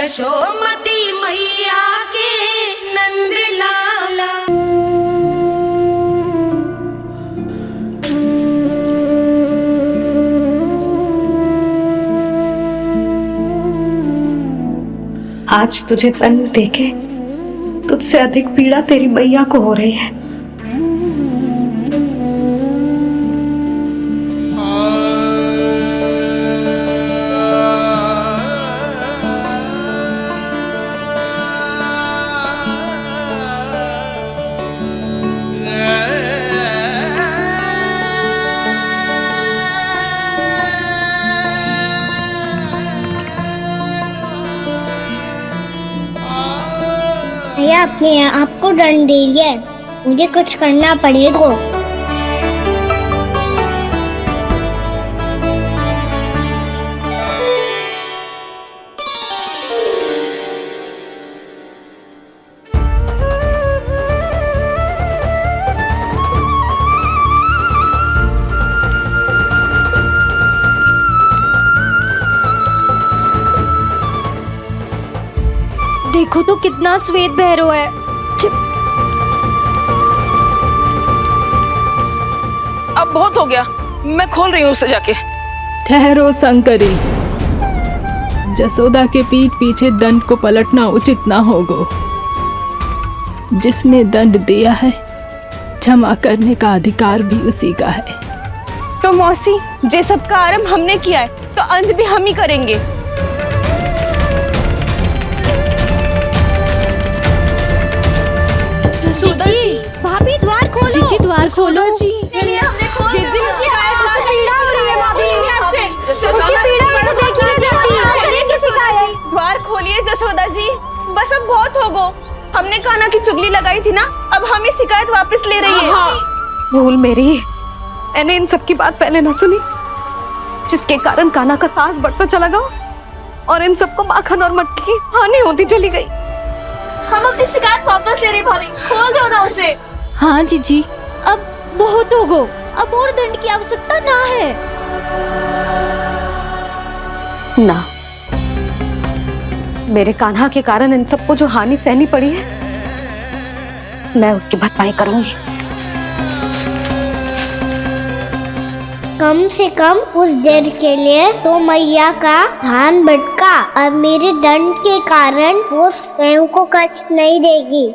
यशोमती मैया के नंद लाला। आज तुझे तन देके तुझसे अधिक पीड़ा तेरी मैया को हो रही है। भैया अपने आपको दंड दे रही है, मुझे कुछ करना पड़ेगा। देखो तो कितना श्वेत भैरव है। अब बहुत हो गया, मैं खोल रही हूँ उसे जाके। ठहरो शंकरी, जसोदा के पीठ पीछे दंड को पलटना उचित ना होगा। जिसने दंड दिया है क्षमा करने का अधिकार भी उसी का है। तो मौसी, जे सब का आरंभ हमने किया है तो अंत भी हम ही करेंगे। जसोदा जी, भाभी द्वार खोलो। जीजी द्वार खोलो। जी द्वार खोलिए जसोदा जी, बस अब बहुत हो गो। हमने कान्हा की चुगली लगाई थी ना, अब हमें शिकायत वापस ले रही है। भूल मेरी, मैंने इन सब की बात पहले ना सुनी, जिसके कारण कान्हा का साहस बढ़ता चला गया और इन सबको माखन और मटकी की हानि होती चली गई। हम अपनी शिकायत वापस ले रहे भाभी, खोल दो ना उसे। हाँ जीजी, अब बहुत हो गो, अब और दंड की आवश्यकता ना है। ना, मेरे कान्हा के कारण इन सबको जो हानि सहनी पड़ी है, मैं उसकी भरपाई करूंगी। कम से कम उस देर के लिए तो मैया का ध्यान भटका और मेरे दंड के कारण वो स्वयं को कष्ट नहीं देगी।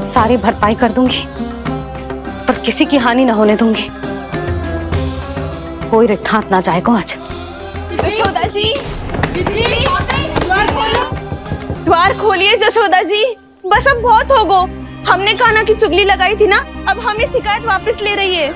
सारी भरपाई कर दूंगी, पर किसी की हानि ना होने दूंगी। कोई रिक्त हाथ ना जाएगा आज। जसोदा जी, द्वार खोलिए जसोदा जी, बस अब बहुत हो गो। हमने कान्हा की चुगली लगाई थी ना, अब हमें शिकायत वापस ले रही है।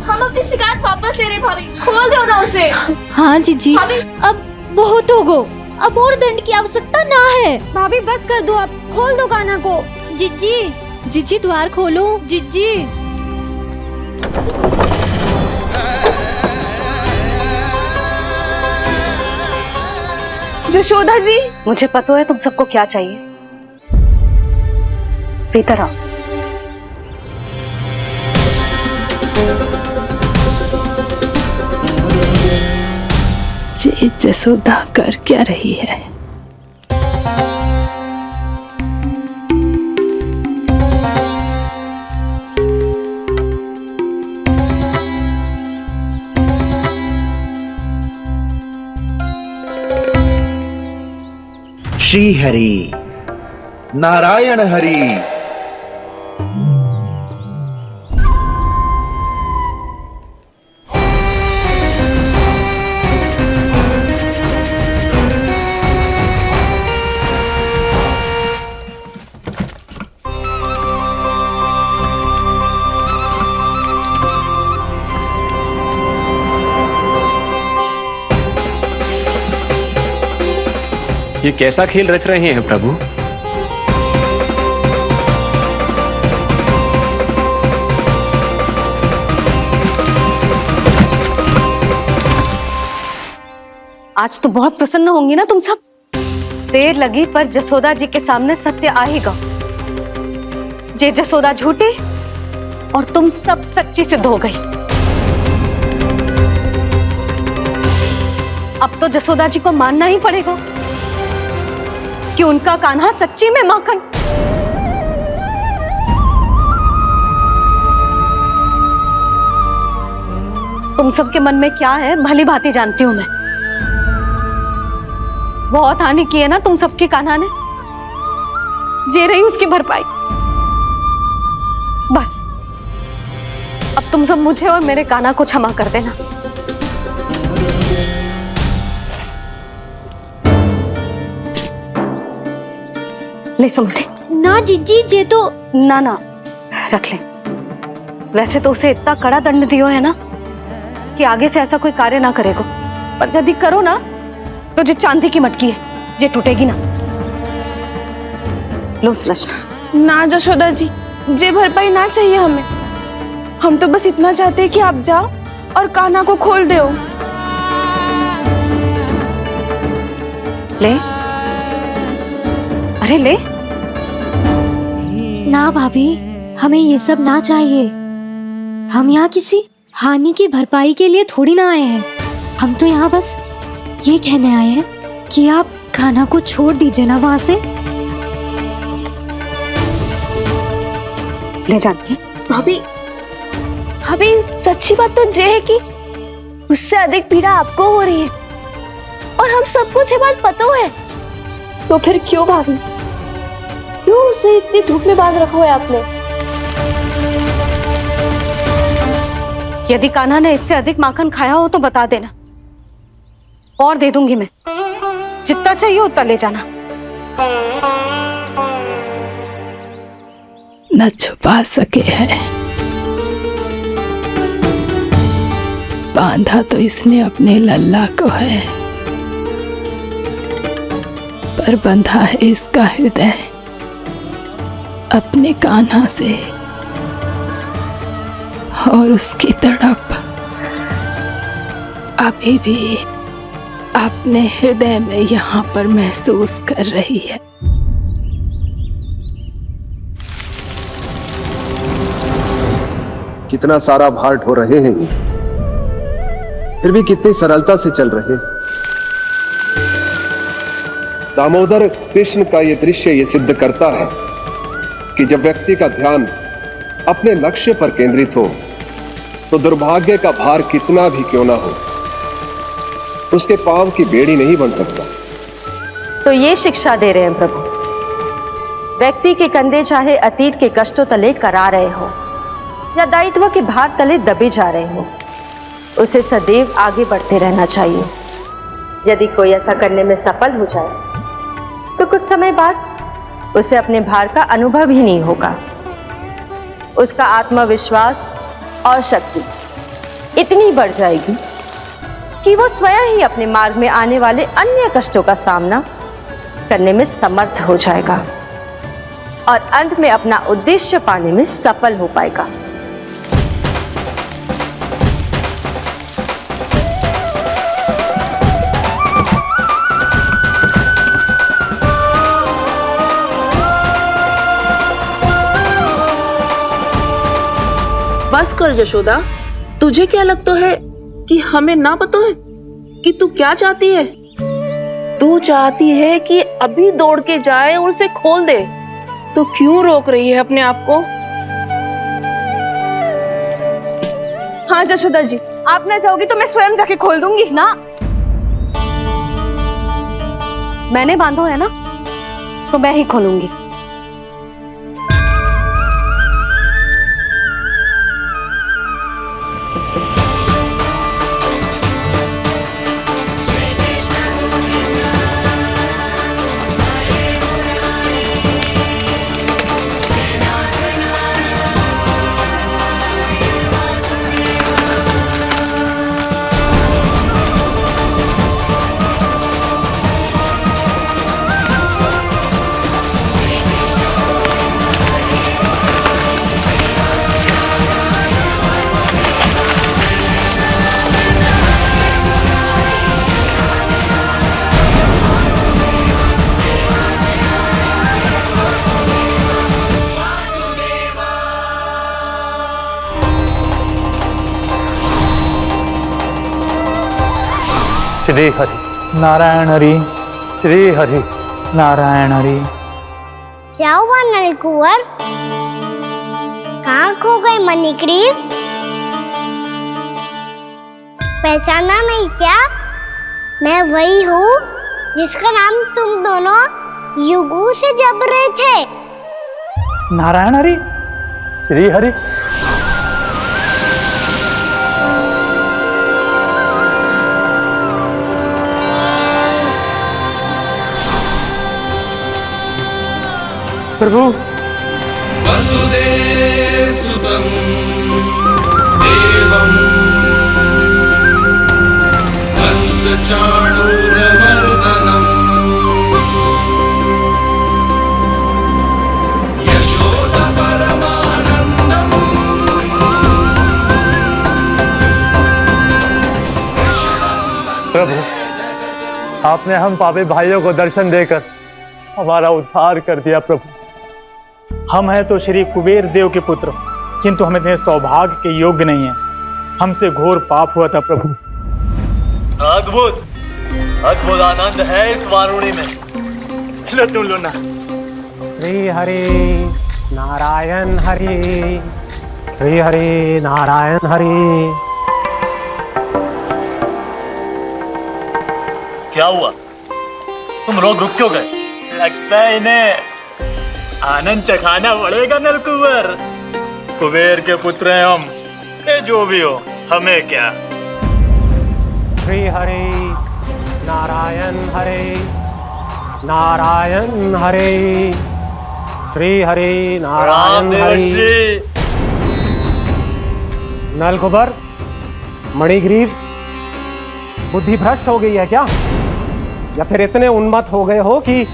हम अपनी शिकायत वापस ले रहे भाभी, खोल दो ना उसे। हाँ जीजी, अब बहुत हो गो, अब और दंड की आवश्यकता ना है। भाभी बस कर दो, अब खोल दो कान्हा को। जीजी, जीजी द्वार खोलो। जीजी जसोदा जी, मुझे पता है तुम सबको क्या चाहिए। भीतर आओ। जे जसोदा कर क्या रही है? श्री हरि, नारायण हरि। ये कैसा खेल रच रहे हैं प्रभु? आज तो बहुत प्रसन्न होंगी ना तुम सब। देर लगी पर जसोदा जी के सामने सत्य आएगा। जे जसोदा झूठी और तुम सब सच्ची सिद्ध हो गई। अब तो जसोदा जी को मानना ही पड़ेगा कि उनका कान्हा सच्ची में माखन। तुम सबके मन में क्या है भली भांति जानती हूं मैं। बहुत हानि की है ना तुम सबके कान्हा ने, जे रही उसकी भरपाई। बस अब तुम सब मुझे और मेरे कान्हा को क्षमा कर देना। ले सुमति। ना जीजी जे तो ना ना रख ले। वैसे तो उसे इतना कड़ा दंड दियो है ना कि आगे से ऐसा कोई कार्य ना करेगा, पर यदि करो ना तो जो चांदी की मटकी है जे टूटेगी ना। लो सुलक्षणा। ना जशोदा जी, जे भरपाई ना चाहिए हमें। हम तो बस इतना चाहते हैं कि आप जाओ और कान्हा को खोल दो। ले, अरे ले। ना भाभी, हमें ये सब ना चाहिए। हम यहाँ किसी हानि की भरपाई के लिए थोड़ी ना आए हैं। हम तो यहाँ बस ये कहने आए हैं कि आप कान्हा को छोड़ दीजिए ना वहां से। ले जानिए। भाभी, भाभी सच्ची बात तो ये है कि उससे अधिक पीड़ा आपको हो रही है और हम सबको ये बात पता है। तो फिर क्यों भाभी, क्यों उसे इतनी धूप में बांध रखा है आपने? यदि कान्हा ने इससे अधिक माखन खाया हो तो बता देना, और दे दूंगी मैं। जितना चाहिए उतना ले जाना। न छुपा सके हैं, बांधा तो इसने अपने लल्ला को है, पर बंधा है इसका हृदय अपने कान्हा से, और उसकी तड़प अभी भी अपने हृदय में यहाँ पर महसूस कर रही है। कितना सारा भार ढो रहे हैं, फिर भी कितनी सरलता से चल रहे हैं। दामोदर कृष्ण का यह दृश्य ये सिद्ध करता है कि जब व्यक्ति का ध्यान अपने लक्ष्य पर केंद्रित हो तो दुर्भाग्य का भार कितना भी क्यों ना हो, उसके पांव की बेड़ी नहीं बन सकता। तो ये शिक्षा दे रहे हैं प्रभु, व्यक्ति के कंधे चाहे अतीत के कष्टों तले करा रहे हो या दायित्व के भार तले दबे जा रहे हो, उसे सदैव आगे बढ़ते रहना चाहिए। यदि कोई ऐसा करने में सफल हो जाए तो कुछ समय बाद उसे अपने भार का अनुभव ही नहीं होगा। उसका आत्मविश्वास और शक्ति इतनी बढ़ जाएगी कि वो स्वयं ही अपने मार्ग में आने वाले अन्य कष्टों का सामना करने में समर्थ हो जाएगा और अंत में अपना उद्देश्य पाने में सफल हो पाएगा। बस कर जशोदा, तुझे क्या लगता है कि हमें ना पता है कि तू क्या चाहती है? तू चाहती है कि अभी दौड़ के जाए और उसे खोल दे, तो क्यों रोक रही है अपने आप को? हाँ जशोदा जी, आप ना जाओगी तो मैं स्वयं जाके खोल दूंगी। ना, मैंने बांधो है ना, तो मैं ही खोलूंगी। श्री हरि नारायण हरि, श्री हरि नारायण हरि। क्या हुआ नलकुंवर? कहाँ खो गए मणिग्रीव? पहचाना नहीं क्या? मैं वही हूँ जिसका नाम तुम दोनों युगों से जप रहे थे। नारायण हरि, श्री हरि। प्रभु वसुदेव सुतं देवं कंसचाणूरमर्दनम् यशोदा परमानंदम्। प्रभु, आपने हम पापी भाइयों को दर्शन देकर हमारा उद्धार कर दिया। प्रभु, हम हैं तो श्री कुबेर देव के पुत्र, किंतु हम इतने सौभाग्य के योग्य नहीं हैं। हमसे घोर पाप हुआ था प्रभु। अद्भुत अद्भुत आनंद है इस वारुणी में। लो तुम लो ना। श्री हरि नारायण हरि, श्री हरि नारायण हरि। क्या हुआ? तुम रोग रुक क्यों गए? लगता है इन्हें आनंद चखाना पड़ेगा नलकुंवर। कुबेर के पुत्र हैं हम, ये जो भी हो हमें क्या। श्री हरि नारायण हरि, नारायण हरि, श्री हरि नारायण हरि। नलकुंवर, मणिग्रीव, बुद्धि भ्रष्ट हो गई है क्या? या फिर इतने उन्मत्त हो गए हो कि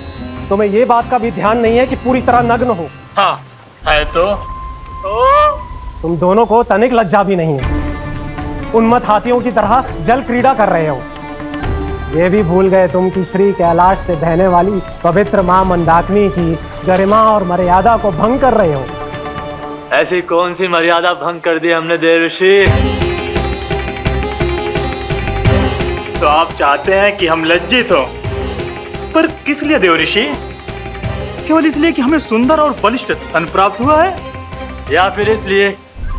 तुम्हें ये बात का भी ध्यान नहीं है कि पूरी तरह नग्न हो? हाँ है तो तुम दोनों को तनिक लज्जा भी नहीं है। उन्मत्त हाथियों की तरह जल क्रीड़ा कर रहे हो। ये भी भूल गए तुम कि श्री कैलाश से बहने वाली पवित्र मां मंदाकिनी की गरिमा और मर्यादा को भंग कर रहे हो। ऐसी कौन सी मर्यादा भंग कर दी हमने देवर्षि? तो आप चाहते हैं कि हम लज्जित हो, पर किस लिए देवऋषि? केवल इसलिए कि हमें सुंदर और बलिष्ठ धन प्राप्त हुआ है, या फिर इसलिए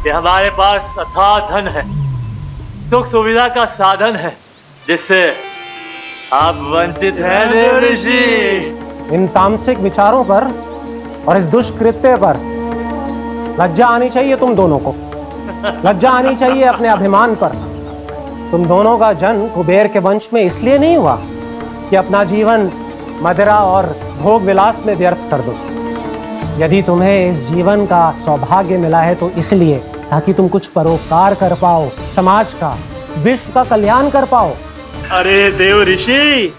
कि हमारे पास अथाह धन है, सुख सुविधा का साधन है, जिससे आप वंचित हैं देवर्षि? इन तामसिक विचारों पर और इस दुष्कृत्य पर लज्जा आनी चाहिए तुम दोनों को। लज्जा आनी चाहिए अपने अभिमान पर। तुम दोनों का जन्म कुबेर के वंश में इसलिए नहीं हुआ कि अपना जीवन मदिरा और भोग विलास में व्यर्थ कर दो। यदि तुम्हें इस जीवन का सौभाग्य मिला है तो इसलिए ताकि तुम कुछ परोपकार कर पाओ, समाज का, विश्व का कल्याण कर पाओ। अरे देवऋषि,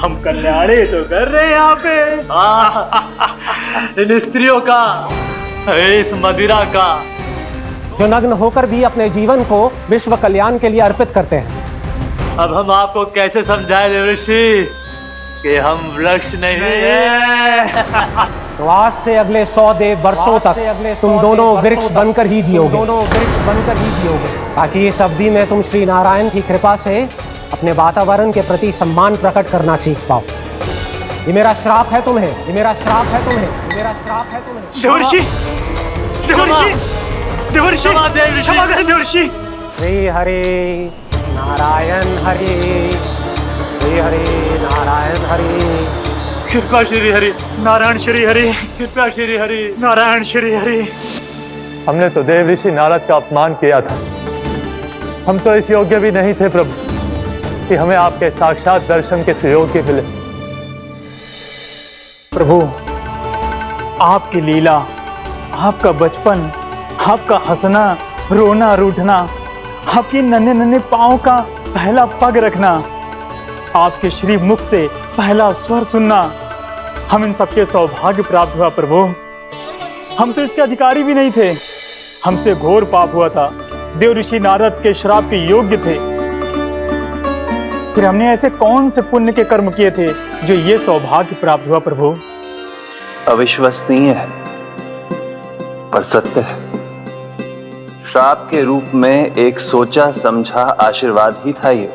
हम कल्याणी तो कर रहे हैं यहाँ पे। इन स्त्रियों का, इस मदिरा का, जो नग्न होकर भी अपने जीवन को विश्व कल्याण के लिए अर्पित करते हैं। अब हम आपको कैसे समझाएं देवर्षि कि हम वृक्ष नहीं हैं? तो आज से अगले 100 वर्षों तक तुम दोनों वृक्ष बनकर ही जियोगे। ताकि इस अवधि में तुम श्री नारायण की कृपा से अपने वातावरण के प्रति सम्मान प्रकट करना सीख पाओ। ये मेरा श्राप है तुम्हें, ये मेरा श्राप है तुम्हें, ये मेरा श्राप है तुम्हें। देवर्षि, देवर्षि, देवर्षि, क्षमा करें देवर्षि। श्री हरि नारायण हरि, श्री हरि नारायण हरि। कृपा श्री हरि नारायण श्री हरि, कृपा श्री हरि नारायण श्री हरि। हमने तो देवर्षि नारद का अपमान किया था। हम तो इस योग्य भी नहीं थे प्रभु कि हमें आपके साक्षात दर्शन के सुयोग्य मिले। प्रभु, आपकी लीला, आपका बचपन, आपका हंसना, रोना, रूठना, आपकी नन्हे नन्हे पाँव का पहला पग रखना, आपके श्री मुख से पहला स्वर सुनना, हम इन सबके सौभाग्य प्राप्त हुआ प्रभु। हम तो इसके अधिकारी भी नहीं थे। हमसे घोर पाप हुआ था, देवर्षि नारद के श्राप के योग्य थे। फिर हमने ऐसे कौन से पुण्य के कर्म किए थे जो ये सौभाग्य प्राप्त हुआ प्रभु? अविश्वसनीय है पर सत्य है। श्राप के रूप में एक सोचा समझा आशीर्वाद ही था ये।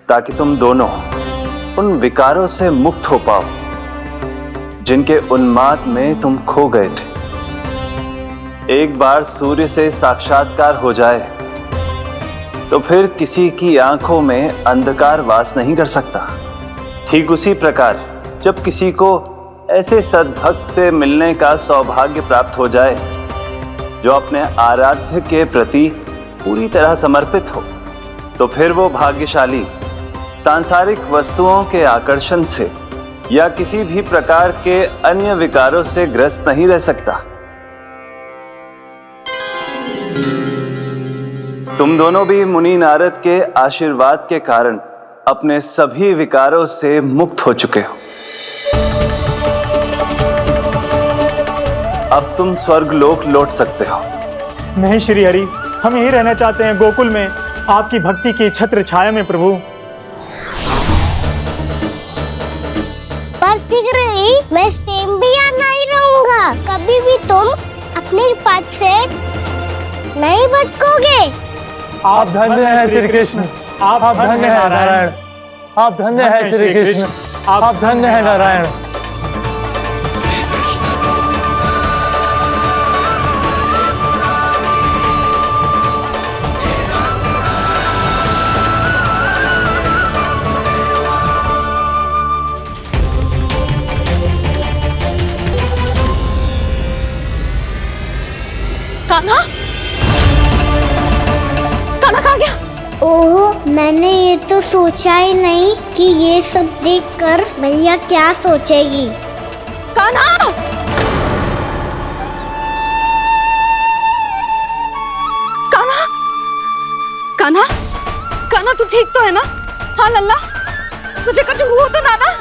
ताकि तुम दोनों उन विकारों से मुक्त हो पाओ जिनके उन्माद में तुम खो गए थे। एक बार सूर्य से साक्षात्कार हो जाए तो फिर किसी की आंखों में अंधकार वास नहीं कर सकता। ठीक उसी प्रकार जब किसी को ऐसे सद्भक्त से मिलने का सौभाग्य प्राप्त हो जाए जो अपने आराध्य के प्रति पूरी तरह समर्पित हो, तो फिर वो भाग्यशाली सांसारिक वस्तुओं के आकर्षण से या किसी भी प्रकार के अन्य विकारों से ग्रस्त नहीं रह सकता। तुम दोनों भी मुनि नारद के आशीर्वाद के कारण अपने सभी विकारों से मुक्त हो चुके हो। अब तुम स्वर्गलोक लौट सकते हो। नहीं श्री हरि, हम यही रहना चाहते हैं गोकुल में, आपकी भक्ति की छत्र छाया में प्रभु। पर शीघ्र ही मैं सेम भी यहाँ नहीं रहूंगा। कभी भी तुम अपने पद से नहीं भटकोगे। आप धन्य हैं श्री कृष्ण, आप धन्य हैं नारायण, आप धन्य हैं श्री कृष्ण, आप धन्य हैं नारायण। कान्हा, कान्हा कहाँ गया? ओह, मैंने ये तो सोचा ही नहीं कि ये सब देखकर भैया क्या सोचेगी। कान्हा! कान्हा! कान्हा! कान्हा तू ठीक तो है ना? हाँ लल्ला, तुझे कुछ हुआ तो ना?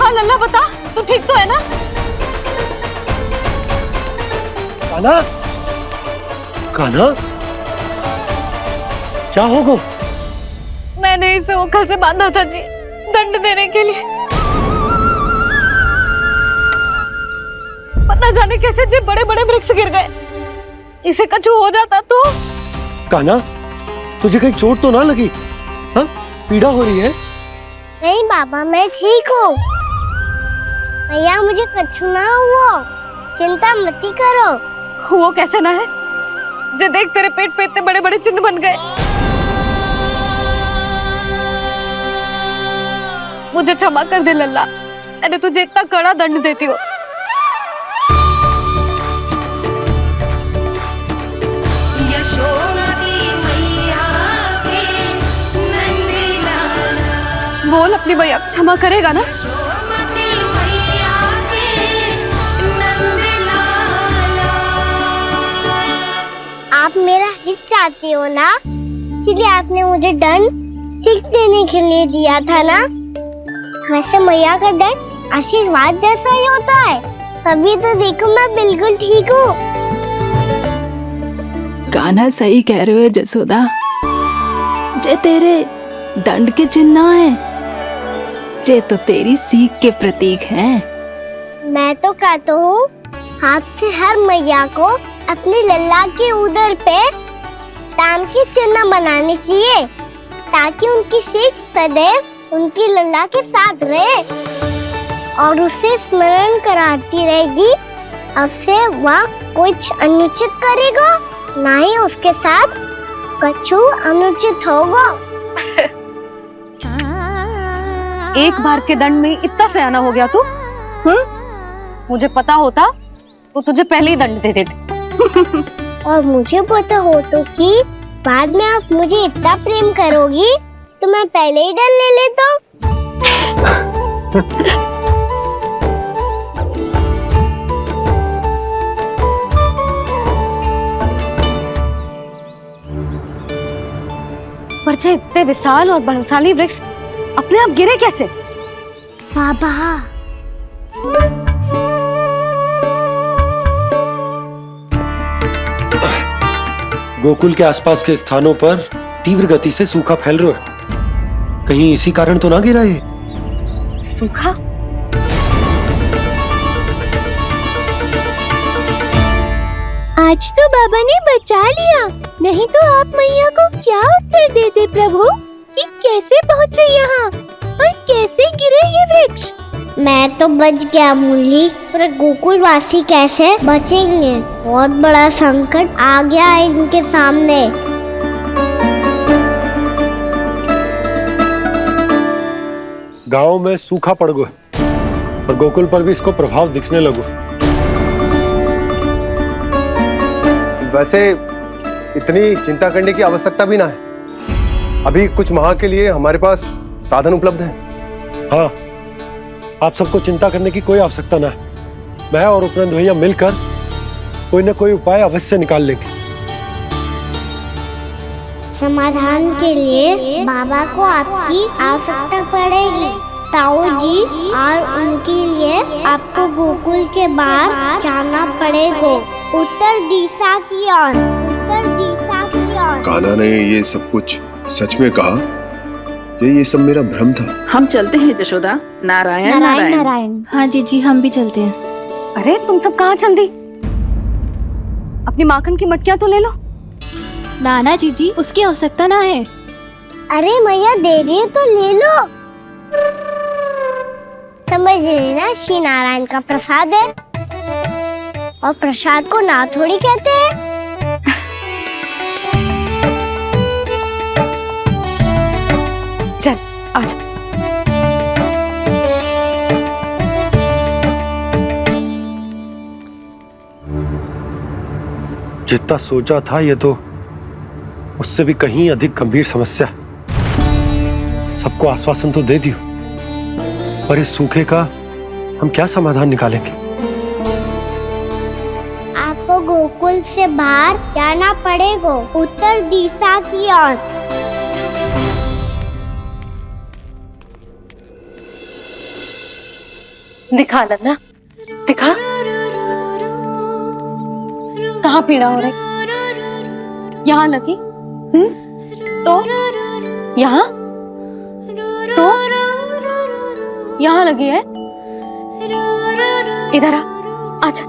हाँ लल्ला बता, तू ठीक तो है ना? कान्हा, कान्हा, क्या होगा? मैंने इसे ओखल से बांधा था जी, दंड देने के लिए। पता जाने कैसे जी बड़े बड़े वृक्ष गिर गए। इसे कुछ हो जाता तो? कान्हा, तुझे कहीं चोट तो ना लगी? हाँ, पीड़ा हो रही है? नहीं बाबा, मैं ठीक हूँ। भैया मुझे कुछ ना हुआ, चिंता मत करो। वो कैसे ना है? जे देख तेरे पेट पे इतने बड़े बड़े चिन्ह बन गए। मुझे क्षमा कर दे लल्ला, मैंने तुझे इतना कड़ा दंड देती हूँ। बोल अपनी भैया क्षमा करेगा ना? आप मेरा हित चाहते हो ना, इसलिए आपने मुझे दंड सीख देने के लिए दिया था ना। वैसे मैया का दंड आशीर्वाद जैसा ही होता है। तभी तो देखो मैं बिल्कुल ठीक हूँ। कान्हा सही कह रहे हो जसोदा, जे तेरे दंड के चिन्ह ना है, जे तो तेरी सीख के प्रतीक हैं। मैं तो कहता हूँ हाथ से हर मैया को अपनी लल्ला के उदर पे ताम के चिन्ह बनाने चाहिए, ताकि उनकी सीख सदैव उनकी लल्ला के साथ रहे और उसे स्मरण कराती रहेगी। अब से वह कुछ अनुचित करेगा, ना ही उसके साथ कछु अनुचित होगा। एक बार के दंड में इतना सयाना हो गया तू? मुझे पता होता तो तुझे पहले ही दंड दे देती। और मुझे पता हो तो कि बाद में आप मुझे इतना प्रेम करोगी तो मैं पहले ही दंड ले लेता हूँ। पर जे इतने विशाल और बलशाली वृक्ष अपने आप गिरे कैसे? बाबा, गोकुल के आसपास के स्थानों पर तीव्र गति से सूखा फैल रहा है। कहीं इसी कारण तो ना गिरा ये? सूखा? आज तो बाबा ने बचा लिया, नहीं तो आप मैया को क्या उत्तर देते प्रभु कि कैसे पहुंच पहुँचे यहाँ? और कैसे गिरे ये वृक्ष? मैं तो बच गया मुरली, पर गोकुलवासी कैसे बचेंगे? बहुत बड़ा संकट आ गया है इनके सामने। गांव में सूखा पड़ गया और गोकुल पर भी इसको प्रभाव दिखने लगो। वैसे इतनी चिंता करने की आवश्यकता भी ना है। अभी कुछ माह के लिए हमारे पास साधन उपलब्ध है। हाँ, आप सबको चिंता करने की कोई आवश्यकता ना है। मैं और उपनंद भैया मिलकर कोई ना कोई उपाय अवश्य निकाल लेंगे। समाधान के लिए बाबा को आपकी आवश्यकता पड़ेगी। ताऊ जी, और उनके लिए आपको गोकुल के बाहर जाना पड़ेगा, उत्तर दिशा की ओर। उत्तर दिशा की ओर। कान्हा ने ये सब कुछ सच में कहा? ये सब मेरा भ्रम था? हम चलते हैं जशोदा। नारायण नारायण नारायण। हाँ जीजी, हम भी चलते हैं। अरे तुम सब कहाँ चल दी? अपनी माखन की मटकियाँ तो ले लो। नाना जीजी, उसकी आवश्यकता ना है। अरे मैया दे रही है तो ले लो। समझ लेना, श्री नारायण का प्रसाद है और प्रसाद को ना थोड़ी कहते हैं। चल आज। जितना सोचा था ये तो उससे भी कहीं अधिक गंभीर समस्या। सबको आश्वासन तो दे दियो, पर इस सूखे का हम क्या समाधान निकालेंगे? आपको गोकुल से बाहर जाना पड़ेगा, उत्तर दिशा की ओर। दिखा लन्ना, दिखा। कहाँ पीड़ा हो रही? यहाँ लगी? तो यहाँ? तो यहाँ लगी है? इधर आ, आजा।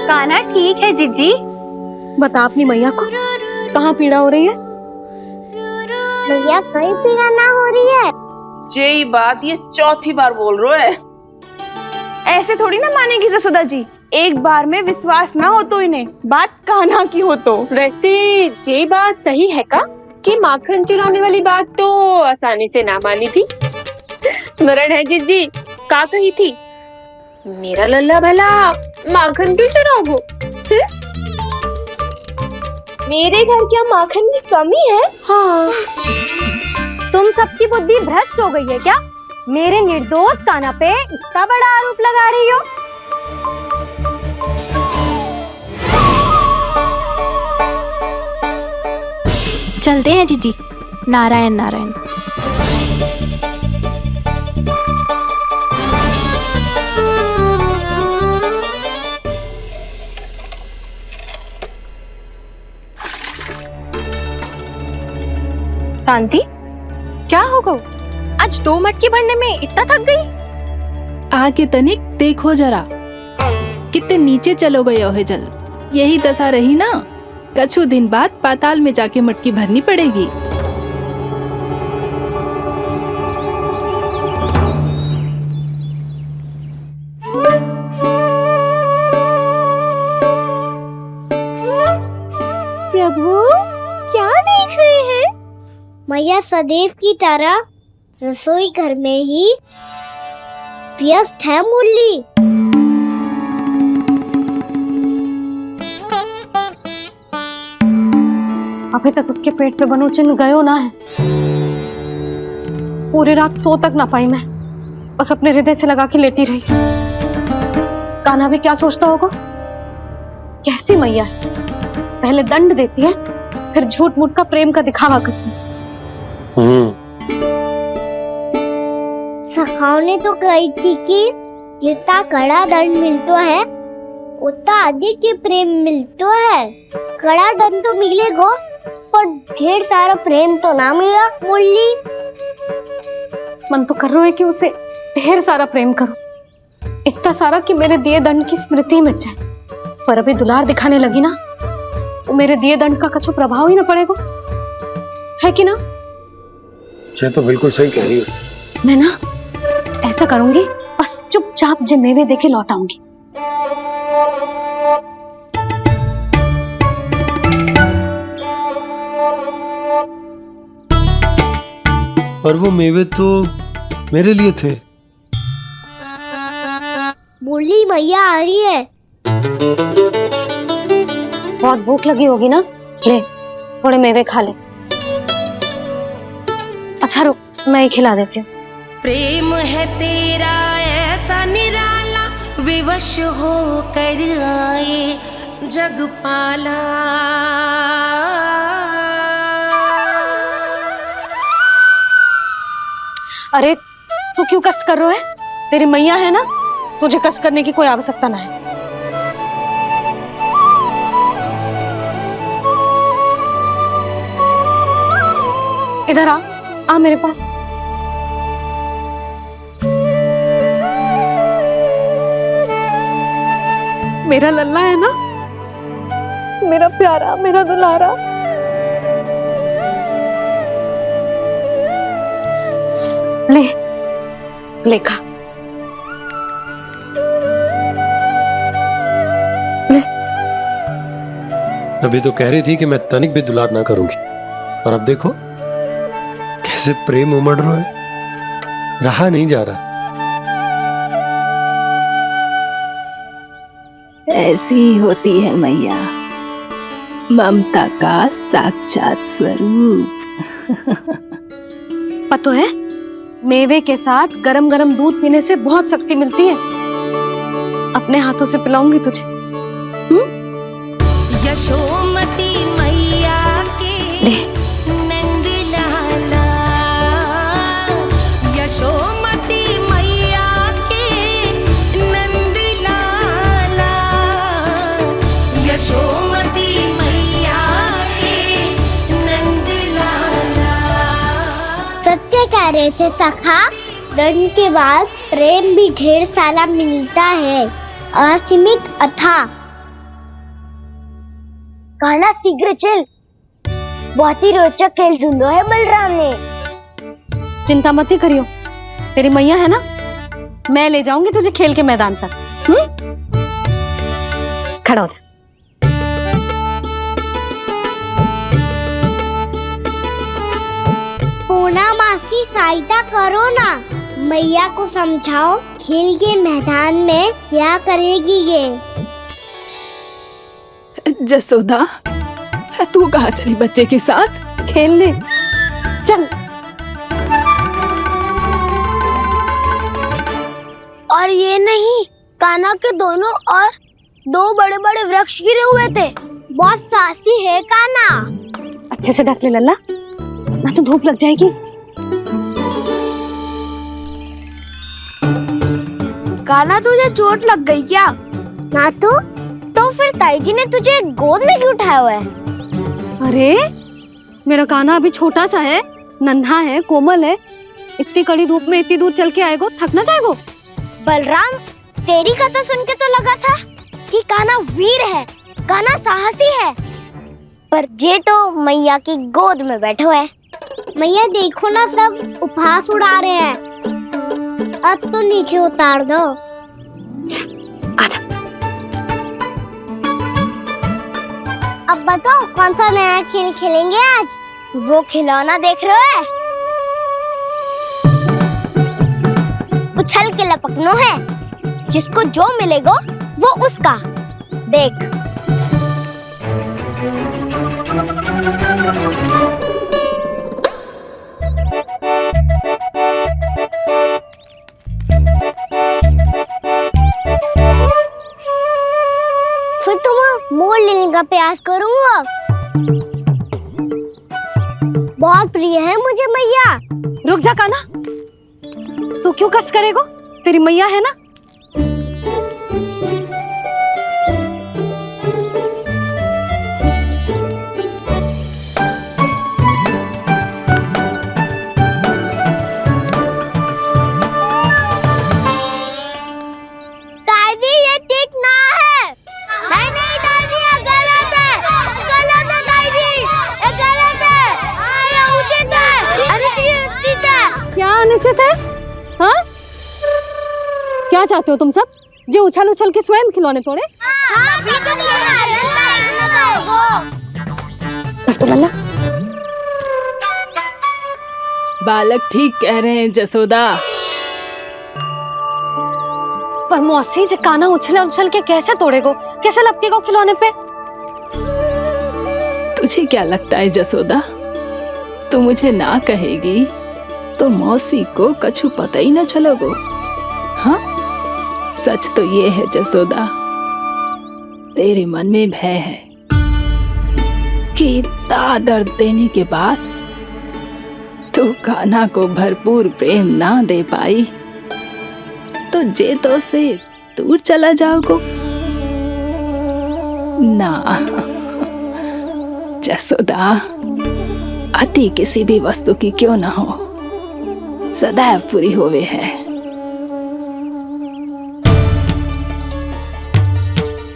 कान्हा ठीक है जीजी। बता अपनी मैया को कहाँ पीड़ा हो रही है? मैया कहीं पीड़ा ना हो रही है। ये बात ये चौथी बार बोल रहे है। ऐसे थोड़ी ना मानेगी जसोदा जी। एक बार में विश्वास ना हो तो इन्हें, बात कान्हा की हो तो। वैसे ये बात सही है का कि माखन चुराने वाली बात तो आसानी से ना मानी थी? स्मरण है जीजी, का कही थी? मेरा लल्ला भला माखन क्यों चुराओगो? मेरे घर क्या माखन की कमी है? हाँ। तुम सबकी बुद्धि भ्रष्ट हो गई है क्या? मेरे निर्दोष कान्हा पे इतना बड़ा आरोप लगा रही हो? चलते हैं जीजी। नारायण नारायण। शांति, क्या हो गो? आज 2 मटकी भरने में इतना थक गई? आके तनिक देखो जरा, कितने नीचे चलो गए हो जल। यही दशा रही ना, कछु दिन बाद पाताल में जाके मटकी भरनी पड़ेगी। प्रभु, क्या देख रहे हैं? मैया सदैव की तरह रसोई घर में ही व्यस्त है मुरली। अभी तक उसके पेट पे बनो चिन्ह गयो ना है। पूरी रात सो तक ना पाई मैं, बस अपने हृदय से लगा के लेटी रही। कान्हा भी क्या सोचता होगा? कैसी मैया है, पहले दंड देती है, फिर झूठ मूठ का प्रेम का दिखावा करती है। सखाओ ने तो कही थी कि जितना कड़ा दंड मिलता है उतना अधिक के प्रेम मिलता है। कड़ा दंड तो मिलेगा पर ढेर सारा प्रेम तो ना मिला मुरली। मन तो कर रहा है कि उसे ढेर सारा प्रेम करो, इतना सारा कि मेरे दिए दंड की स्मृति मिट जाए। पर अभी दुलार दिखाने लगी ना, तो मेरे दिए दंड का कछु प्रभाव ही ना पड़ेगा, है कि ना? ये तो बिल्कुल सही कह रही हो। मैं ना ऐसा करूंगी, बस चुपचाप जब मेवे देके लौट आऊंगी। पर वो मेवे तो मेरे लिए थे। बोली मैया आ रही है। बहुत भूख लगी होगी ना, ले थोड़े मेवे खा ले। अच्छा रुक, मैं ही खिला देती हूँ। प्रेम है तेरा ऐसा निराला, विवश हो कर आए जग पाला। अरे तू क्यों कष्ट कर रहा है? तेरी मैया है ना, तुझे कष्ट करने की कोई आवश्यकता ना है। इधर आ मेरे पास। मेरा लल्ला है ना, मेरा प्यारा, मेरा दुलारा। ले खा। ले। अभी तो कह रही थी कि मैं तनिक भी दुलार ना करूंगी, और अब देखो कैसे प्रेम उमड़ रहा है, रहा नहीं जा रहा। ऐसी ही होती है मैया, ममता का साक्षात स्वरूप। पता है, मेवे के साथ गरम गरम दूध पीने से बहुत शक्ति मिलती है। अपने हाथों से पिलाऊंगी तुझे। यशोमती मैया के नंद लाला, यशोमती मैया के नंद लाला, यशोमती मैया के नंद लाला। सत्य कह रहे थे सखा, दंड के बाद प्रेम भी ढेर सारा मिलता है, असीमित अथाह। गाना शीघ्र चल, बहुत ही रोचक खेल ढूंढो है बलराम ने। चिंता मत ही करियो, तेरी मैया है ना, मैं ले जाऊंगी तुझे खेल के मैदान तक। खड़ा हो जा। पूना मासी सहायता करो ना, मैया को समझाओ खेल के मैदान में क्या करेगी ये। जसोदा, तू कहाँ चली बच्चे के साथ? खेलने चल। और ये नहीं, कान्हा के दोनों और दो बड़े बड़े वृक्ष गिरे हुए थे। बहुत साहसी है कान्हा। अच्छे से ढक ले लल्ला, ना तो धूप लग जाएगी। कान्हा तुझे चोट लग गई क्या? ना तो फिर ताई जी ने तुझे गोद में क्यों उठाया हुआ है? अरे मेरा कान्हा अभी छोटा सा है, नन्हा है, कोमल है। इतनी कड़ी धूप में इतनी दूर चल के आएगो, थक ना जाएगो। बलराम, तेरी कथा सुन के तो लगा था कि कान्हा वीर है, कान्हा साहसी है, पर जे तो मैया की गोद में बैठो है। मैया देखो ना, सब उपहास उड़ा रहे हैं। अब तो नीचे उतार दो। आजा। अब बताओ कौन सा नया खेल खेलेंगे आज? वो खिलौना देख रहे हो? उछल के लपकनो है, जिसको जो मिलेगा वो उसका। देख। फिर तुम मोड़ लेने का प्रयास करूंगा। बहुत प्रिय है मुझे मैया। रुक जा कान्हा, तू क्यों कष्ट करेगो? तेरी मैया है ना। दादी ये ठीक ना है। नहीं नहीं दादी, ये गलत है, गलत है दादी, ये गलत है। ये उचित है। अरे अनुचित है? हाँ, क्या चाहते हो तुम सब? जो उछल उछल के स्वयं खिलौने तोड़े? तो लल्ला, बालक ठीक कह रहे हैं जसोदा। पर मौसी जे काना उछल उछल के कैसे तोड़ेगो, कैसे लपकेगो खिलौने पे? तुझे क्या लगता है जसोदा, तू मुझे ना कहेगी तो मौसी को कछु पता ही न चलोगो? हाँ, सच तो ये है जसोदा, तेरे मन में भय है कि इतना दर्द देने के बाद तू कान्हा को भरपूर प्रेम ना दे पाई तो जे तो से दूर चला जाओगो ना। जसोदा, अति किसी भी वस्तु की क्यों ना हो, सदैव पूरी होवे है।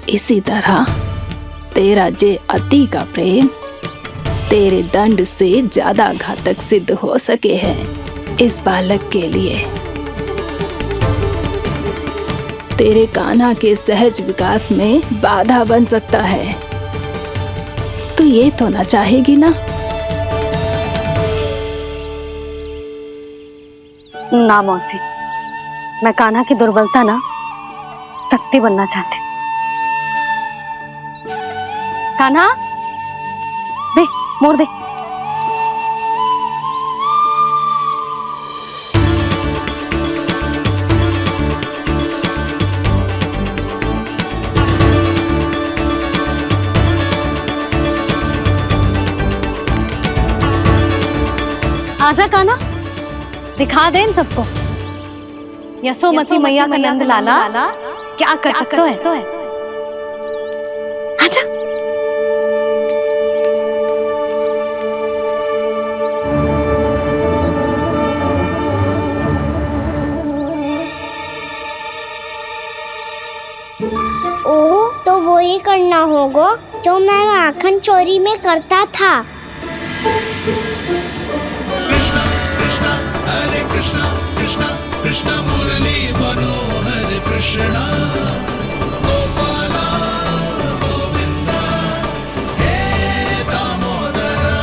इसी तरह तेरा जे अति का प्रेम तेरे दंड से ज्यादा घातक सिद्ध हो सके है इस बालक के लिए। तेरे कान्हा के सहज विकास में बाधा बन सकता है। तू ये तो ना चाहेगी ना? ना मौसी, मैं कान्हा की दुर्बलता ना शक्ति बनना चाहती। कान्हा, दे मोड़ दे। आजा कान्हा, दिखा दे इन सबको यशोमती मैया का नंद लाला क्या कर सकता है। आजा। ओ, तो वो ही करना होगा जो मैं माखन चोरी में करता था। कृष्णा कृष्णा कृष्णा मुरली मनोहर कृष्णा गोपाला गोविंदा हे दामोदरा।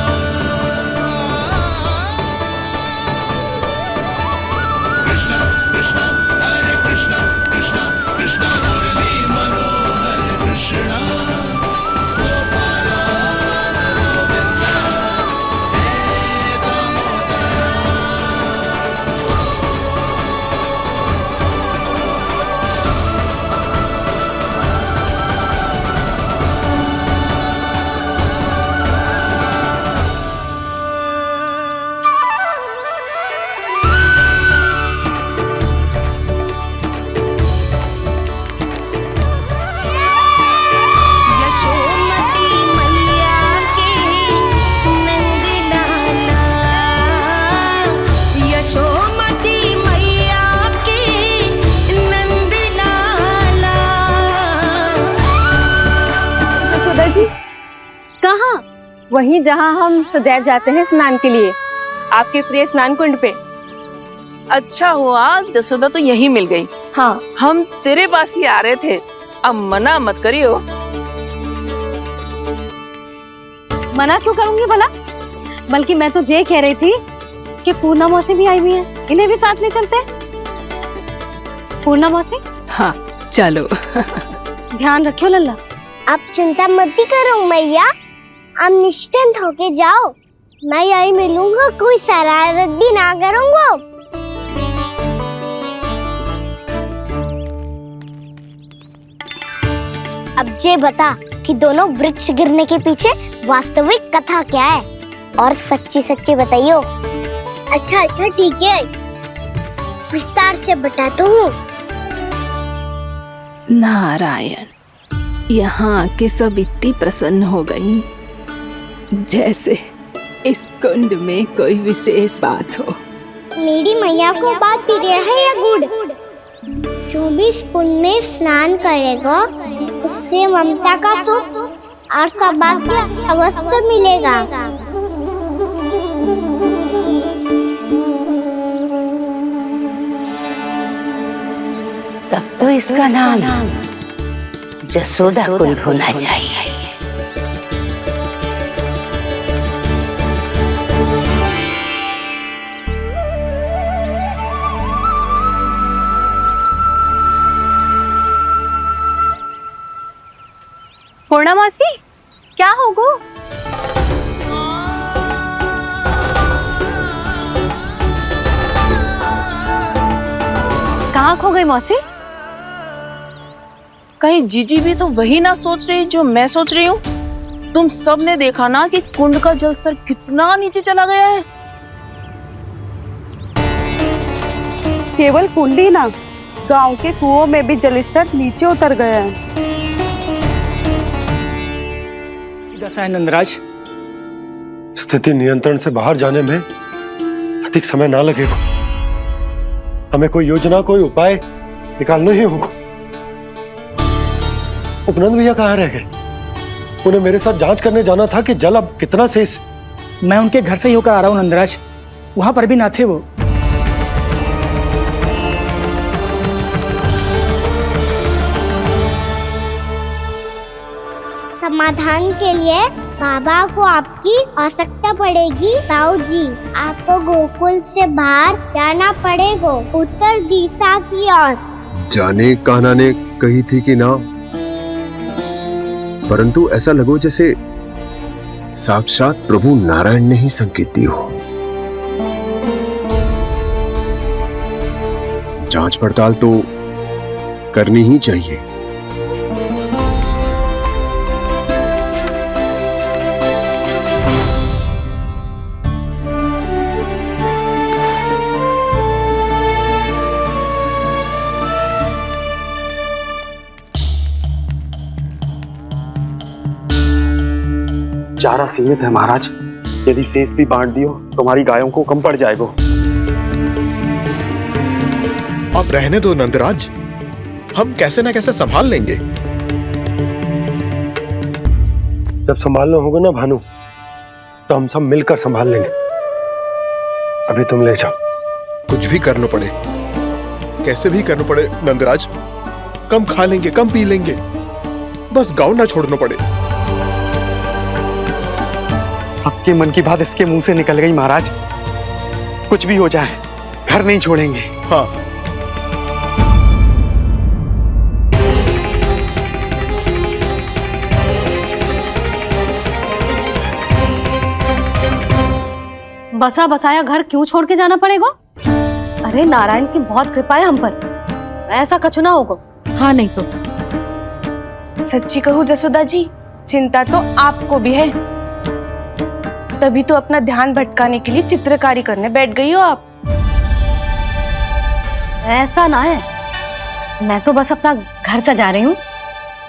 कृष्णा कृष्णा हरे कृष्णा कृष्णा कृष्णा मुरली मनोहर कृष्णा गोपाला गोविंदा हे दामोदरा। यशोमती मैया के नंद लाला, यशोमती मैया के नंद लाला। जसोदा जी, कहाँ? वहीं जहाँ हम सदैव जाते हैं स्नान के लिए, आपके प्रिय स्नान कुंड पे। अच्छा हुआ जसोदा तो यही मिल गई। हाँ, हम तेरे पास ही आ रहे थे, अब मना मत करियो। मना क्यों करूंगी भला? बल्कि मैं तो ये कह रही थी कि पूर्णा मौसी भी आई हुई है, इन्हें भी साथ ले चलते हैं। पूर्णा मौसी, हाँ चलो। ध्यान रखियो लल्ला। आप चिंता मत करो मैया, आप निश्चिंत होके जाओ, मैं यही मिलूंगा, कोई शरारत भी ना करूंगा। अब ये बता कि दोनों वृक्ष गिरने के पीछे वास्तविक कथा क्या है, और सच्ची सच्ची बताइयो। अच्छा अच्छा ठीक है, विस्तार से बताता हूँ। नारायण, यहाँ के सब इतनी प्रसन्न हो गई जैसे इस कुंड में कोई विशेष बात हो। मेरी मैया को बात प्रिय है या गुड़? जो भी इस कुंड में स्नान करेगा उससे ममता का सुख और सौभाग्य अवश्य मिलेगा। इसका नाम जसोदा कुंड होना चाहिए। पूर्णा मौसी, क्या होगो? कहाँ खो गई मौसी? कहीं जीजी भी तो वही ना सोच रही जो मैं सोच रही हूँ? तुम सब ने देखा ना कि कुंड का जलस्तर कितना नीचे चला गया है। केवल कुंड ही ना, गांव के कुओं में भी जलस्तर नीचे उतर गया है। दशा है नंदराज। स्थिति नियंत्रण से बाहर जाने में अधिक समय ना लगेगा। हमें कोई योजना, कोई उपाय निकालना ही होगा। उपनंद भैया कहाँ रह गए? उन्हें मेरे साथ जांच करने जाना था कि जल अब कितना शेष। मैं उनके घर से ही होकर आ रहा हूँ नंदराज, वहां पर भी ना थे वो। समाधान के लिए बाबा को आपकी आवश्यकता पड़ेगी। ताऊ जी, आपको गोकुल से बाहर जाना पड़ेगा, उत्तर दिशा की ओर। जाने कान्हा ने कही थी कि ना, परंतु ऐसा लगो जैसे साक्षात प्रभु नारायण ने ही संकेत दी हो। जांच पड़ताल तो करनी ही चाहिए। चारा सीमित है महाराज, यदि शेष भी बांट दियो तो हमारी गायों को कम पड़ जाएगा। आप रहने दो नंदराज, हम कैसे ना कैसे संभाल लेंगे। जब संभालना होगा ना भानु, तो हम सब मिलकर संभाल लेंगे। अभी तुम ले जाओ। कुछ भी करना पड़े, कैसे भी करना पड़े नंदराज, कम खा लेंगे, कम पी लेंगे, बस गांव ना छोड़ना पड़े। सबके मन की बात इसके मुंह से निकल गई महाराज। कुछ भी हो जाए, घर नहीं छोड़ेंगे। हाँ, बसा बसाया घर क्यों छोड़ के जाना पड़ेगा? अरे नारायण की बहुत कृपा है हम पर, ऐसा कछु ना होगा। हाँ नहीं तो सच्ची कहूँ जसोदा जी, चिंता तो आपको भी है, तभी तो अपना ध्यान भटकाने के लिए चित्रकारी करने बैठ गई हो आप। ऐसा ना है, मैं तो बस अपना घर सजा रही हूँ।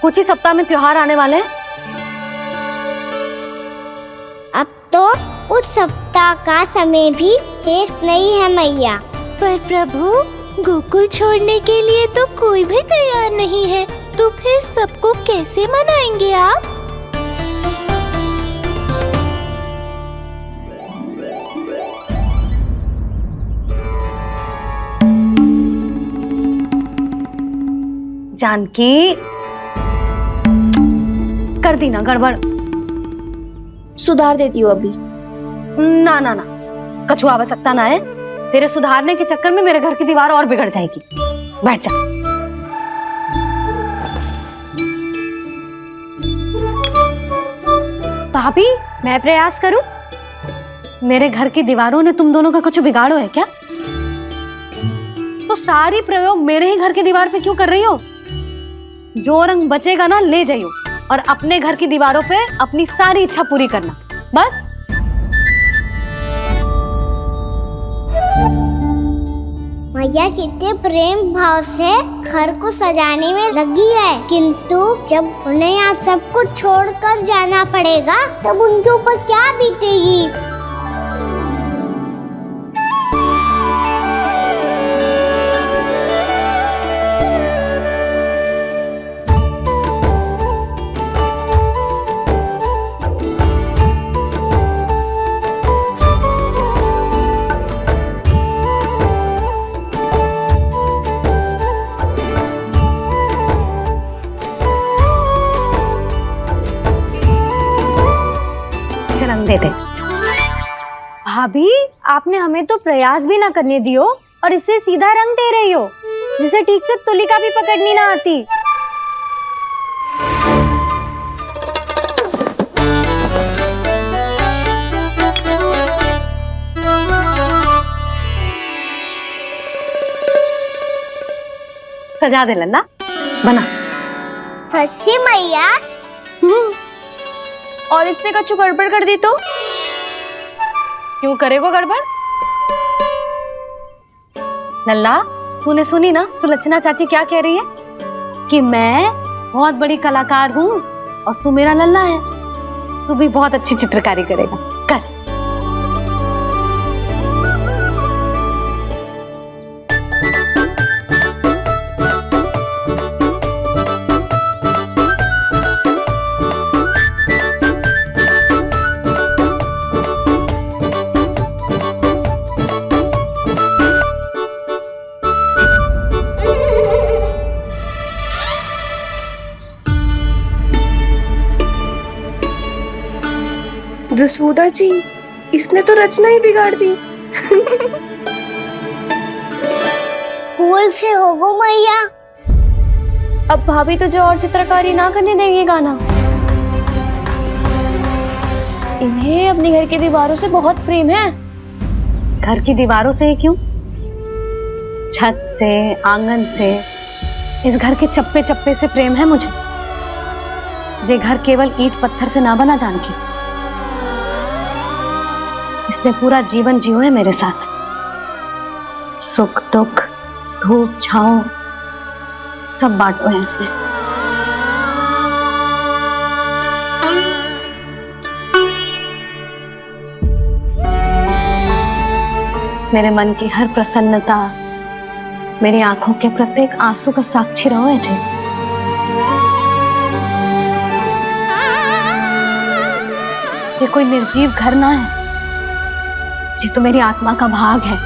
कुछ ही सप्ताह में त्योहार आने वाले हैं। अब तो कुछ सप्ताह का समय भी शेष नहीं है मैया। पर प्रभु, गोकुल छोड़ने के लिए तो कोई भी तैयार नहीं है, तो फिर सबको कैसे मनाएंगे आप? जानकी, कर दी ना गड़बड़। सुधार देती हूँ अभी। ना ना ना, कछु आवश्यकता ना है। तेरे सुधारने के चक्कर में मेरे घर की दीवार और बिगड़ जाएगी। बैठ जा। भाभी, मैं प्रयास करूं? मेरे घर की दीवारों ने तुम दोनों का कुछ बिगाड़ो है क्या? तो सारी प्रयोग मेरे ही घर की दीवार पे क्यों कर रही हो? जो रंग बचेगा ना ले जाइयो, और अपने घर की दीवारों पे अपनी सारी इच्छा पूरी करना, बस। मैया कितने प्रेम भाव से घर को सजाने में लगी है, किंतु जब उन्हें यहाँ सब कुछ छोड़कर जाना पड़ेगा तब उनके ऊपर क्या बीतेगी। भाभी, आपने हमें तो प्रयास भी ना करने दियो और इसे सीधा रंग दे रही हो, जिसे ठीक से तुलिका भी पकड़नी ना आती। सजा दे लल्ला, बना। सच्ची मैया? और इसने कछु गड़बड़ कर दी तो? क्यों करेगो गड़बड़? लल्ला, तूने सुनी ना सुलक्षणा चाची क्या कह रही है? कि मैं बहुत बड़ी कलाकार हूँ और तू मेरा लल्ला है, तू भी बहुत अच्छी चित्रकारी करेगा, कर। जसोदा जी, इसने तो रचना ही बिगाड़ दी। फूल से होगो मैया। अब भाभी तुझे और चित्रकारी ना करने देंगी गाना। इन्हें अपने घर की दीवारों से बहुत प्रेम है। घर की दीवारों से ही क्यों, छत से, आंगन से, इस घर के चप्पे चप्पे से प्रेम है मुझे। जे घर केवल ईंट पत्थर से ना बना जानकी, इसने पूरा जीवन जियो है मेरे साथ। सुख दुख, धूप छांव सब बांटो है इसने। मेरे मन की हर प्रसन्नता, मेरी आंखों के प्रत्येक आंसू का साक्षी रहो है जी। जे कोई निर्जीव घर ना है, जी तो मेरी आत्मा का भाग है।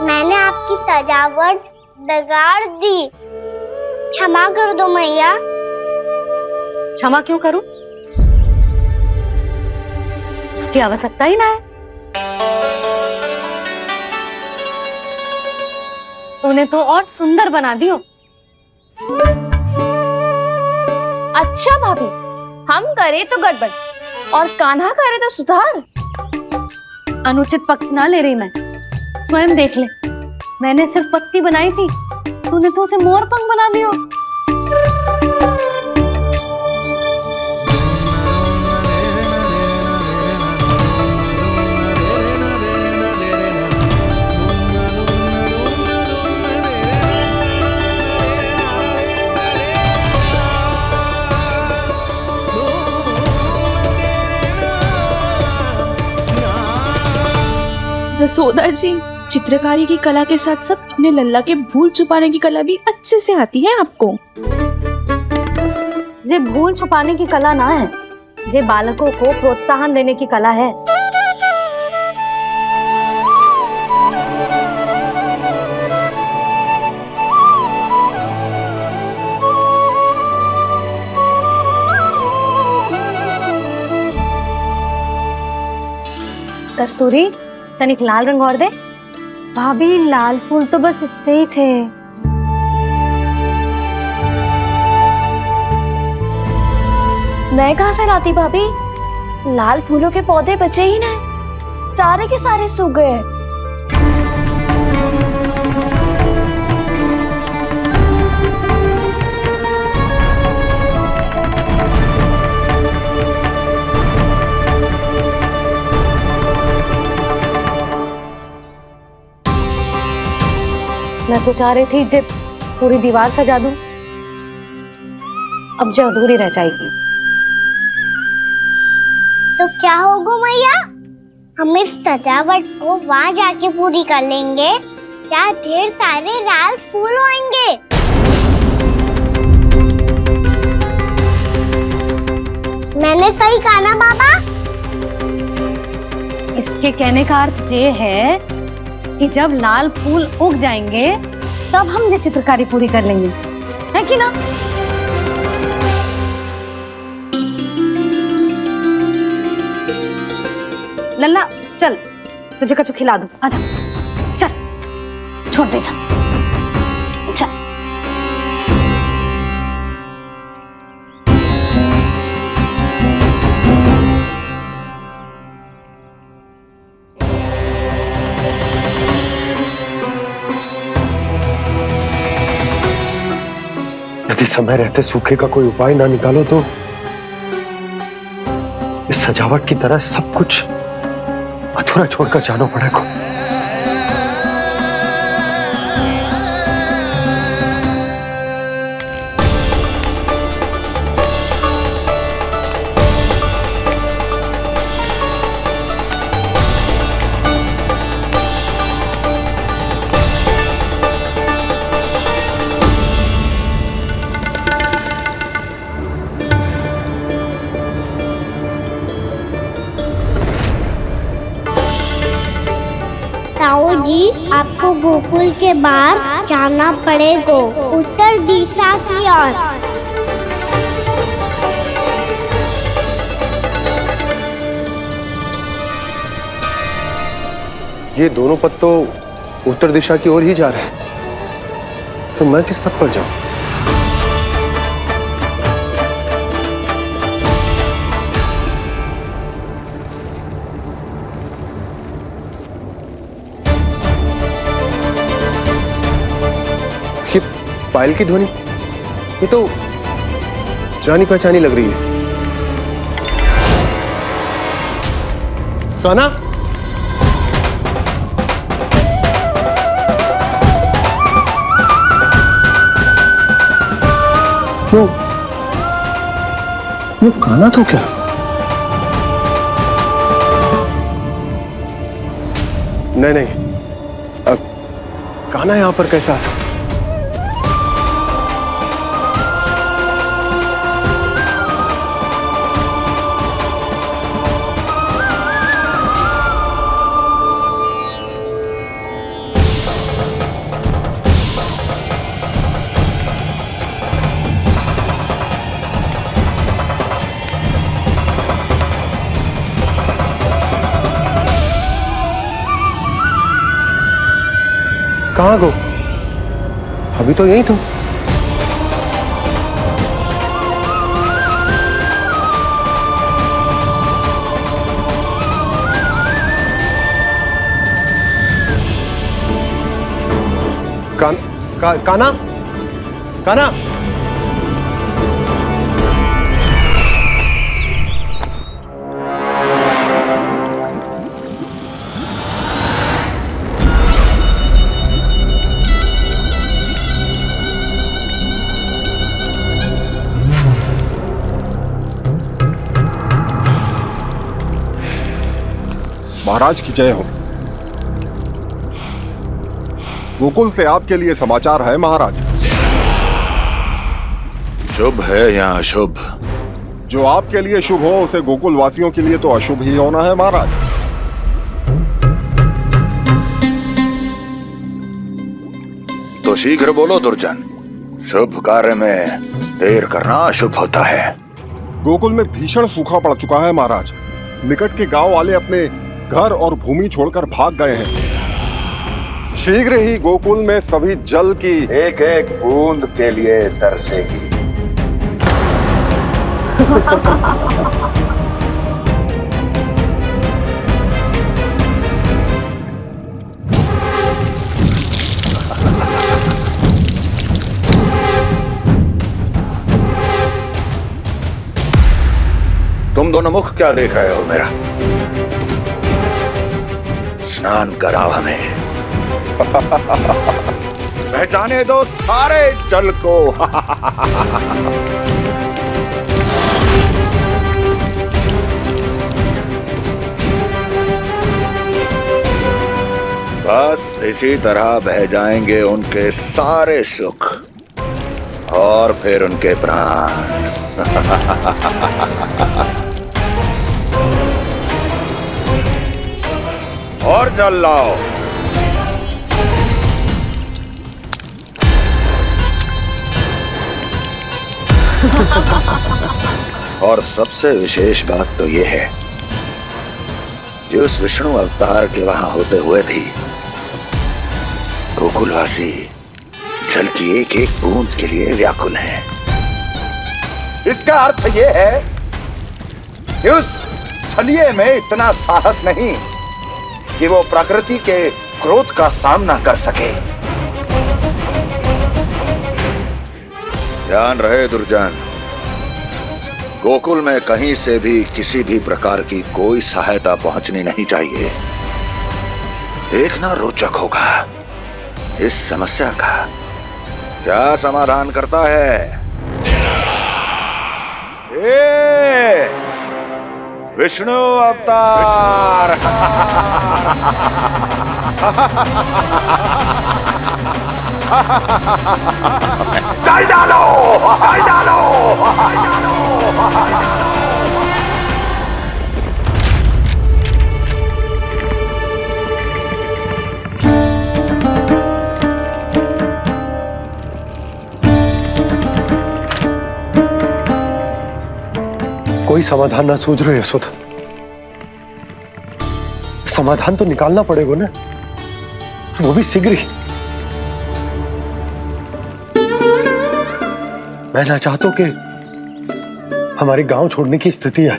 मैंने आपकी सजावट बिगाड़ दी, क्षमा कर दो मैया। क्षमा क्यों करूं? उसकी आवश्यकता ही ना है। तूने तो और सुंदर बना दियो। अच्छा भाभी, हम करे तो गड़बड़ और कान्हा करे तो सुधार। अनुचित पक्ष ना ले रही मैं, स्वयं देख ले। मैंने सिर्फ पत्ती बनाई थी, तूने तो उसे मोर पंख बना दियो। जसोदा जी, चित्रकारी की कला के साथ साथ अपने लल्ला के भूल छुपाने की कला भी अच्छे से आती है आपको। जे भूल छुपाने की कला ना है, जे बालकों को प्रोत्साहन देने की कला है। कस्तूरी, तनिक लाल रंग और दे। भाभी, लाल फूल तो बस इतने ही थे। मैं कहाँ से लाती भाभी? लाल फूलों के पौधे बचे ही नहीं, सारे के सारे सूख गए। मैं तो चाह रही थी जब पूरी दीवार सजा दूं, अब जो अधूरी रह जाएगी। तो क्या होगा मैया? हम इस सजावट को वहाँ जाके पूरी कर लेंगे, जहाँ ढेर सारे लाल फूल होंगे। मैंने सही कहा ना बाबा? इसके कहने का अर्थ ये है कि जब लाल फूल उग जाएंगे तब हम ये चित्रकारी पूरी कर लेंगे, है कि ना? लल्ला चल, तुझे कछु खिला दूं, आजा चल, छोड़ दे चल। यदि समय रहते सूखे का कोई उपाय ना निकालो तो इस सजावट की तरह सब कुछ अधूरा छोड़कर जाना पड़ेगा। ताऊ जी, आपको गोकुल के बाहर जाना पड़ेगा, उत्तर दिशा की ओर। ये दोनों पथ तो उत्तर दिशा की ओर ही जा रहे हैं, तो मैं किस पथ पर जाऊं? ये पायल की ध्वनि, ये तो जानी पहचानी लग रही है। कान्हा, वो कान्हा तो क्या? नहीं, अब कान्हा यहां पर कैसे आ सकता? कहाँ गो? अभी तो यही तो। कान्हा, कान्हा, महाराज की जय हो। गोकुल से आपके लिए समाचार है महाराज। शुभ है या अशुभ? जो आपके लिए शुभ हो उसे गोकुल वासियों के लिए तो अशुभ ही होना है महाराज। तो शीघ्र बोलो दुर्जन, शुभ कार्य में देर करना अशुभ होता है। गोकुल में भीषण सूखा पड़ चुका है महाराज। निकट के गांव वाले अपने घर और भूमि छोड़कर भाग गए हैं। शीघ्र ही गोकुल में सभी जल की एक एक बूंद के लिए तरसेगी। तुम दोनों मुख क्या देख रहे हो मेरा? स्नान कराओ हमें। पहचाने दो सारे जल को। बस इसी तरह बह जाएंगे उनके सारे सुख और फिर उनके प्राण। और जल लाओ। और सबसे विशेष बात तो यह है कि उस विष्णु अवतार के वहां होते हुए भी गोकुलवासी जल की एक एक बूंद के लिए व्याकुल हैं। इसका अर्थ यह है कि उस छलिए में इतना साहस नहीं कि वो प्रकृति के क्रोध का सामना कर सके। ध्यान रहे दुर्जन, गोकुल में कहीं से भी किसी भी प्रकार की कोई सहायता पहुंचनी नहीं चाहिए। देखना रोचक होगा इस समस्या का क्या समाधान करता है। विष्णु अवतार। चल डालो, चल डालो। कोई समाधान ना सूझ रहे यशोदा। समाधान तो निकालना पड़ेगा ना, वो भी शीघ्र ही। मैं ना चाहता हूं कि हमारे गांव छोड़ने की स्थिति आए।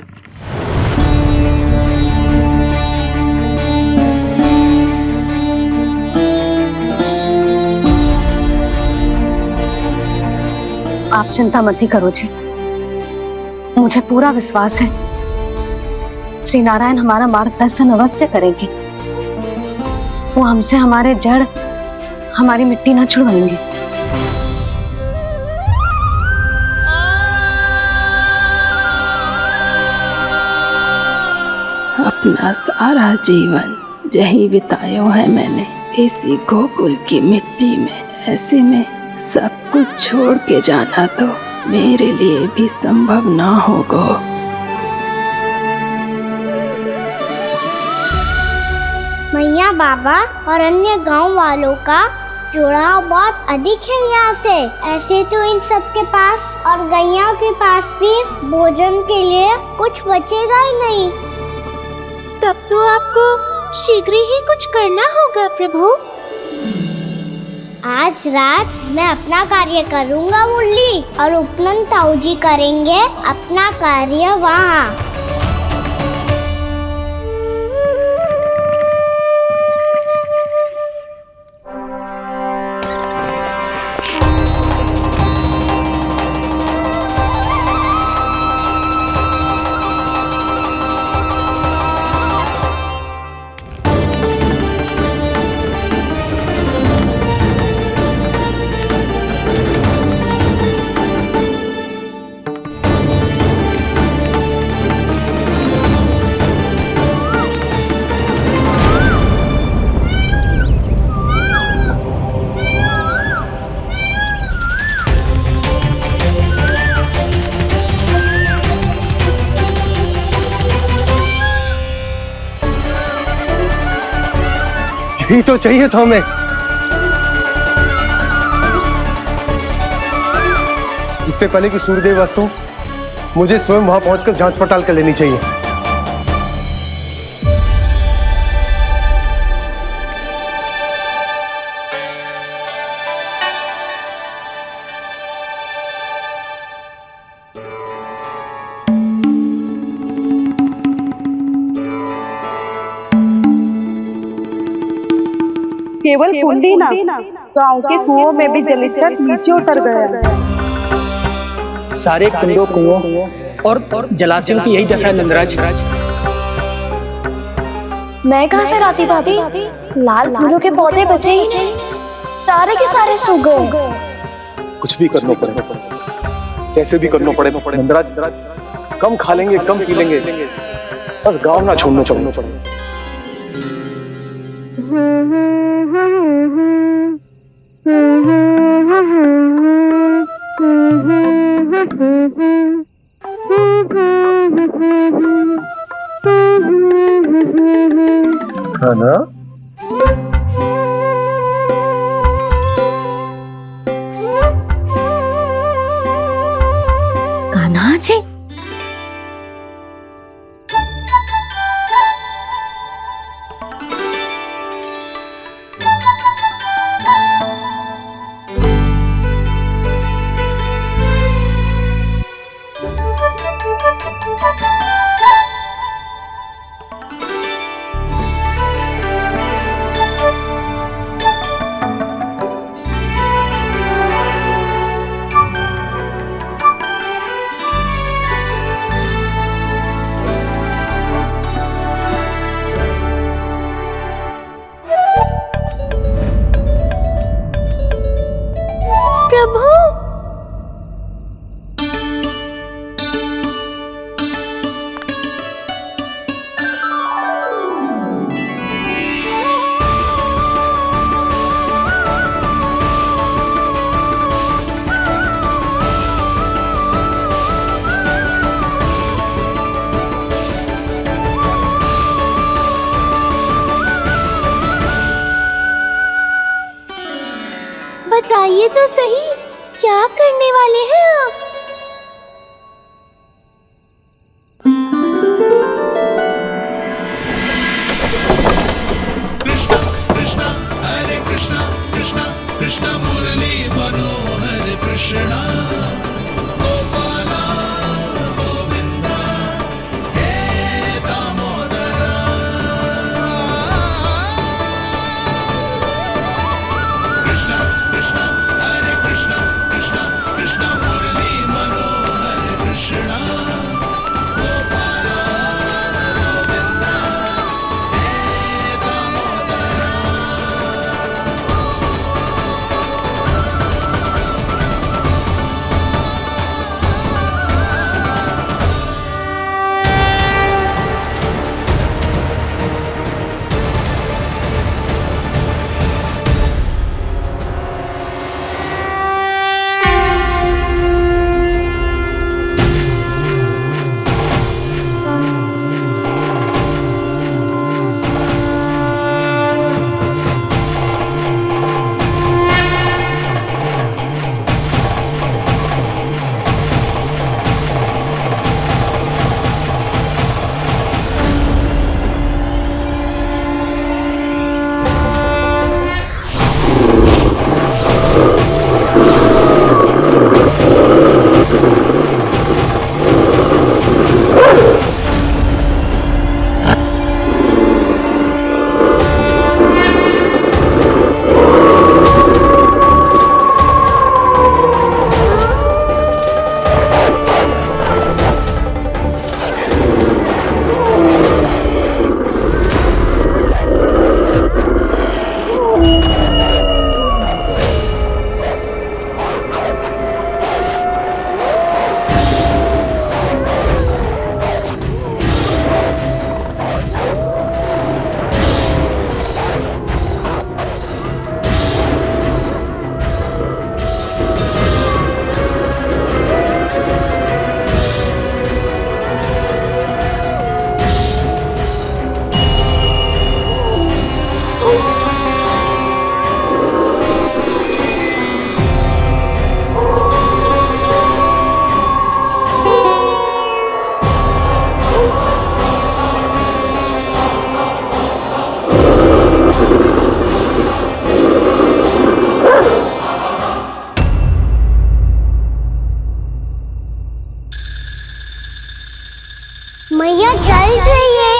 आप चिंता मत ही करो जी, मुझे पूरा विश्वास है श्री नारायण हमारा मार्गदर्शन अवश्य करेंगे। वो हमसे हमारे जड़, हमारी मिट्टी ना छुड़वाएंगे। अपना सारा जीवन यही बिताया है मैंने, इसी गोकुल की मिट्टी में। ऐसे में सब कुछ छोड़ के जाना तो मेरे लिए भी संभव ना होगा। मैया बाबा और अन्य गांव वालों का जुड़ाव बहुत अधिक है यहाँ से। ऐसे तो इन सब के पास और गैया के पास भी भोजन के लिए कुछ बचेगा ही नहीं। तब तो आपको शीघ्र ही कुछ करना होगा प्रभु। आज रात मैं अपना कार्य करूँगा मुरली, और उपनंद ताऊ जी करेंगे अपना कार्य वहाँ। यही तो चाहिए था हमें। इससे पहले कि सूर्यदेव अस्त हो, मुझे स्वयं वहां पहुंचकर जांच पड़ताल कर लेनी चाहिए। केवल कुंडी ना, गांव के कुओं में भी जलस्तर नीचे उतर गया। सारे कुंडों, कुओं और जलाशयों की यही दशा है नंदराज। मैं कहाँ से लाती भाभी? लाल फूलों के पौधे बचे ही नहीं, सारे के सारे सूख गए। कुछ भी करना पड़ेगा, कैसे भी करना पड़ेगा नंदराज। कम खा लेंगे, कम पी लेंगे, बस गांव ना छोड़ना चाहिए। है ना? बताइए तो सही, क्या करने वाले हैं आप? कृष्णा हरे कृष्णा कृष्णा कृष्णा मुरली मनोहर कृष्णा गोपाला गोविंदा हे दामोदरा कृष्णा कृष्णा हरे कृष्णा कृष्णा कृष्णा मुरली मनोहर कृष्णा गोपाला गोविंदा हे दामोदरा मैया चल जाइए।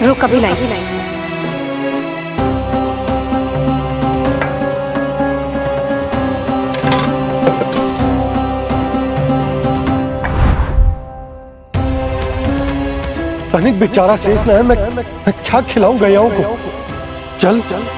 रुक अभी लाई। तनिक बेचारा शेष न है, मैं क्या खिलाऊं गयाओं को। चल चल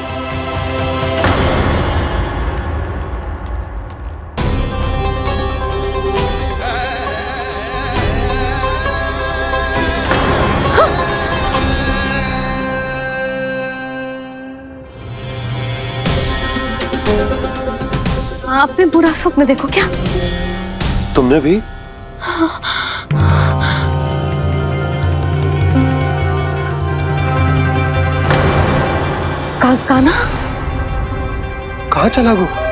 आपने बुरा स्वप्न देखो क्या? तुमने भी? कान्हा कहाँ चला गो?